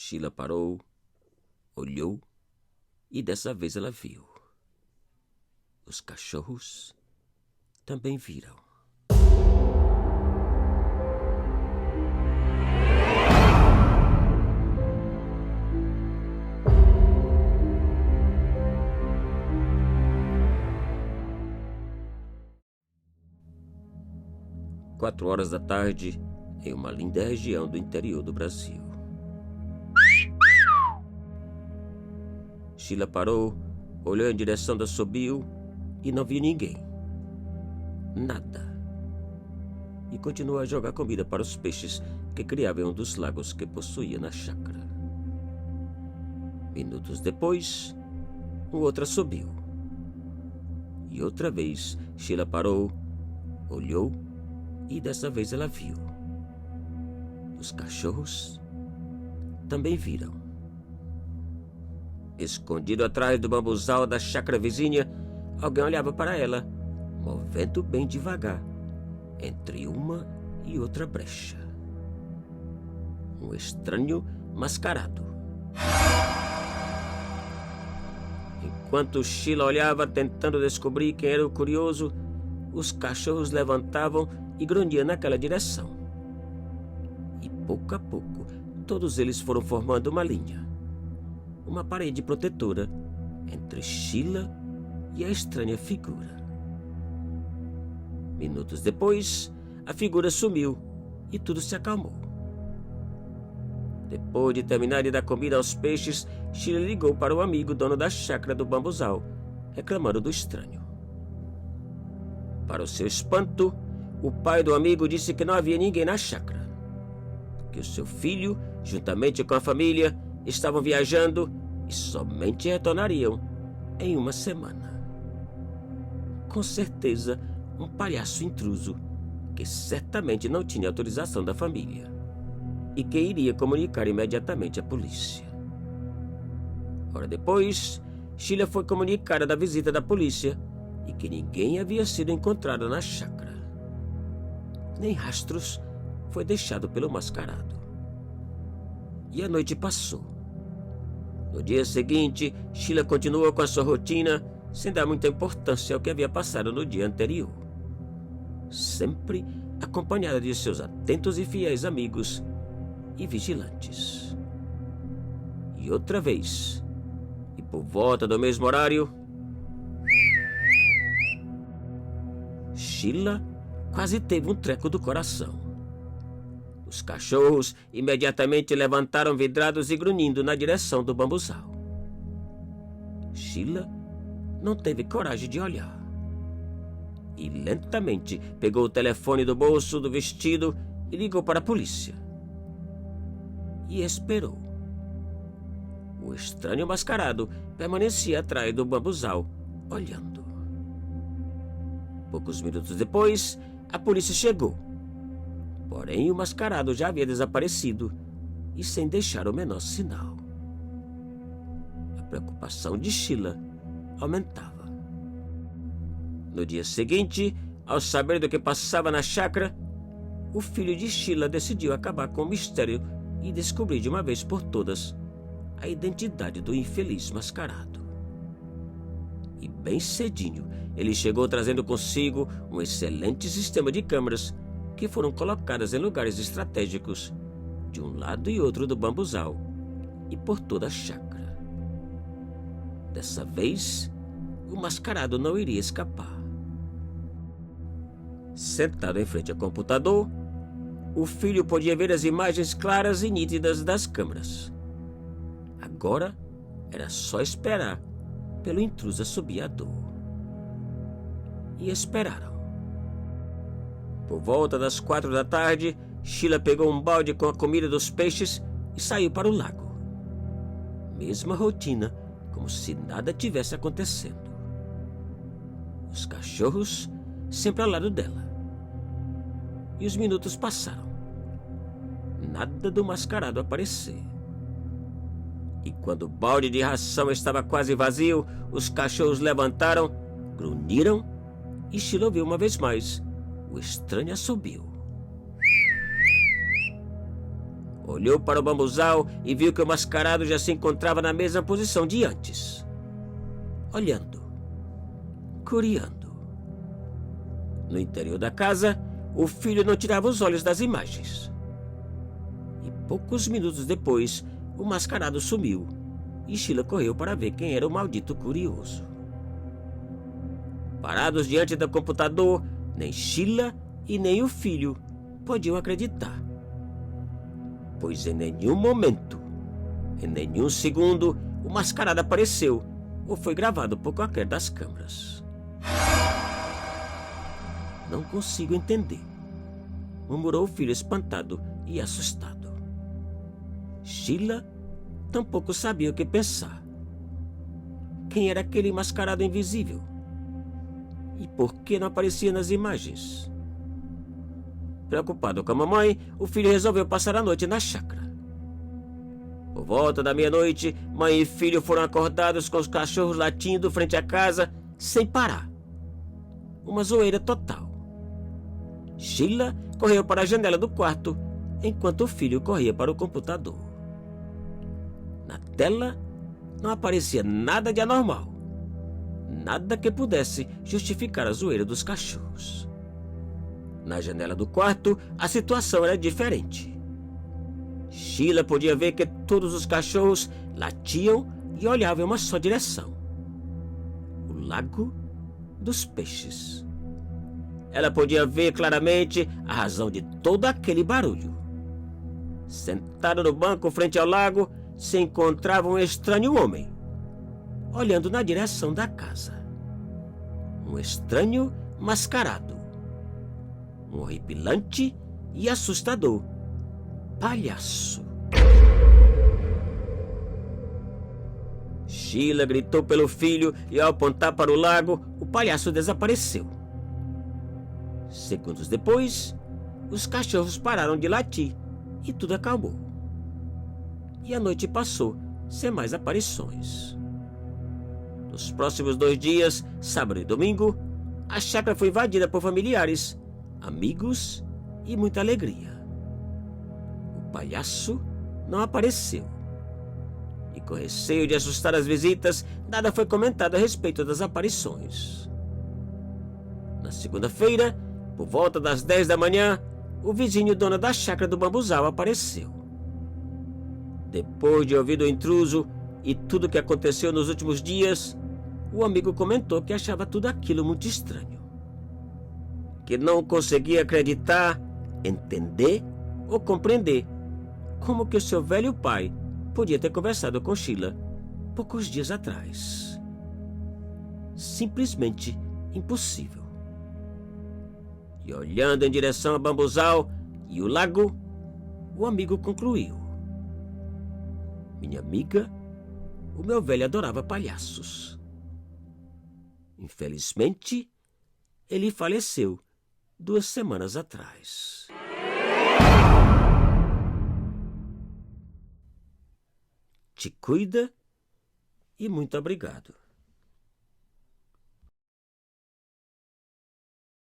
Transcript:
Sheila parou, olhou e dessa vez ela viu. Os cachorros também viram. Quatro horas da tarde, em uma linda região do interior do Brasil. Sheila parou, olhou em direção do assobio e não viu ninguém. Nada. E continuou a jogar comida para os peixes que criava em um dos lagos que possuía na chácara. Minutos depois, um outro assobio. E outra vez, Sheila parou, olhou e dessa vez ela viu. Os cachorros também viram. Escondido atrás do bambuzal da chácara vizinha, alguém olhava para ela, movendo bem devagar, entre uma e outra brecha. Um estranho mascarado. Enquanto Sheila olhava, tentando descobrir quem era o curioso, os cachorros levantavam e grunhiam naquela direção. E pouco a pouco, todos eles foram formando uma linha, uma parede protetora entre Sheila e a estranha figura. Minutos depois, a figura sumiu e tudo se acalmou. Depois de terminar de dar comida aos peixes, Sheila ligou para o amigo dono da chácara do bambuzal, reclamando do estranho. Para o seu espanto, o pai do amigo disse que não havia ninguém na chácara, que o seu filho, juntamente com a família, estavam viajando e somente retornariam em uma semana. Com certeza, um palhaço intruso que certamente não tinha autorização da família e que iria comunicar imediatamente à polícia. Hora depois, Sheila foi comunicada da visita da polícia e que ninguém havia sido encontrado na chácara. Nem rastros foi deixado pelo mascarado. E a noite passou. No dia seguinte, Sheila continuou com a sua rotina, sem dar muita importância ao que havia passado no dia anterior. Sempre acompanhada de seus atentos e fiéis amigos e vigilantes. E outra vez, e por volta do mesmo horário, Sheila quase teve um treco do coração. Os cachorros imediatamente levantaram vidrados e grunhindo na direção do bambuzal. Sheila não teve coragem de olhar. E lentamente pegou o telefone do bolso do vestido e ligou para a polícia. E esperou. O estranho mascarado permanecia atrás do bambuzal, olhando. Poucos minutos depois, a polícia chegou. Porém, o mascarado já havia desaparecido e sem deixar o menor sinal. A preocupação de Sheila aumentava. No dia seguinte, ao saber do que passava na chácara, o filho de Sheila decidiu acabar com o mistério e descobrir de uma vez por todas a identidade do infeliz mascarado. E bem cedinho, ele chegou trazendo consigo um excelente sistema de câmeras que foram colocadas em lugares estratégicos, de um lado e outro do bambuzal e por toda a chácara. Dessa vez, o mascarado não iria escapar. Sentado em frente ao computador, o filho podia ver as imagens claras e nítidas das câmeras. Agora era só esperar pelo intruso assobiador. E esperaram. Por volta das 4 da tarde, Sheila pegou um balde com a comida dos peixes e saiu para o lago. Mesma rotina, como se nada tivesse acontecendo. Os cachorros sempre ao lado dela. E os minutos passaram. Nada do mascarado aparecer. E quando o balde de ração estava quase vazio, os cachorros levantaram, grunhiram e Sheila ouviu uma vez mais o estranho assobio. Olhou para o bambuzal e viu que o mascarado já se encontrava na mesma posição de antes, olhando, curiando. No interior da casa, o filho não tirava os olhos das imagens. E poucos minutos depois, o mascarado sumiu e Sheila correu para ver quem era o maldito curioso. Parados diante do computador, nem Sheila e nem o filho podiam acreditar, pois em nenhum momento, em nenhum segundo, o mascarado apareceu ou foi gravado por qualquer das câmeras. Não consigo entender, murmurou o filho espantado e assustado. Sheila tampouco sabia o que pensar. Quem era aquele mascarado invisível? E por que não aparecia nas imagens? Preocupado com a mamãe, o filho resolveu passar a noite na chácara. Por volta da meia-noite, mãe e filho foram acordados com os cachorros latindo frente à casa sem parar. Uma zoeira total. Sheila correu para a janela do quarto, enquanto o filho corria para o computador. Na tela não aparecia nada de anormal. Nada que pudesse justificar a zoeira dos cachorros. Na janela do quarto, a situação era diferente. Sheila podia ver que todos os cachorros latiam e olhavam em uma só direção: o Lago dos Peixes. Ela podia ver claramente a razão de todo aquele barulho. Sentado no banco frente ao lago, se encontrava um estranho homem, olhando na direção da casa. Um estranho mascarado. Um horripilante e assustador palhaço. Sheila gritou pelo filho e, ao apontar para o lago, o palhaço desapareceu. Segundos depois, os cachorros pararam de latir e tudo acalmou. E a noite passou sem mais aparições. Nos próximos 2 dias, sábado e domingo, a chácara foi invadida por familiares, amigos e muita alegria. O palhaço não apareceu. E com receio de assustar as visitas, nada foi comentado a respeito das aparições. Na segunda-feira, por volta das 10 da manhã, o vizinho dono da chácara do bambuzal apareceu. Depois de ouvir o intruso e tudo o que aconteceu nos últimos dias, o amigo comentou que achava tudo aquilo muito estranho. Que não conseguia acreditar, entender ou compreender como que o seu velho pai podia ter conversado com Sheila poucos dias atrás. Simplesmente impossível. E olhando em direção ao bambuzal e o lago, o amigo concluiu: minha amiga, o meu velho adorava palhaços. Infelizmente, ele faleceu 2 semanas atrás. Te cuida e muito obrigado.